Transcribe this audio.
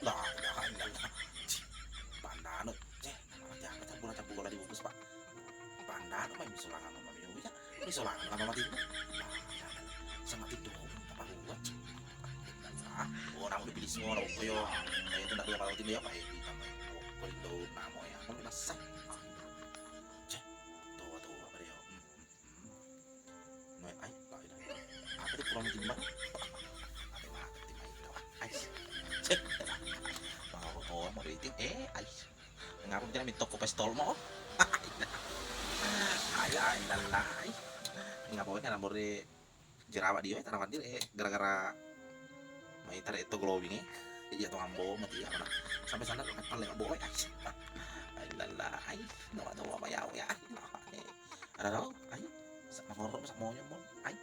La ilaha illallah. Pandano, namanya apa tuh bola bola dibungkus pak. Pandano may misolangan naman yung ya. Misolangan naman mati. Lah, sa mati doon papahuwat. Ah, orang udah pilih semua lah koyo. Itu nak dua kalau tidak ya pak kita may kondo namo ya. Mau masak. Cek, tuh apa dia? May ay, la ilaha. Apa tuh kurang timbang? Ate mati timay ito. Ay, cek. Mau mau rating ay. Ngapain kita minta ko pistol mo? Ay, ay, lalay. Ngapain ka nambor di jerawat dia, tanaman dia gara-gara may tar itu glowing iya tuh ambo mati apa nah sampai sana kan paling boy ay lalay no ato apa yaw ya ada tau ay sa mangoro sa mo ay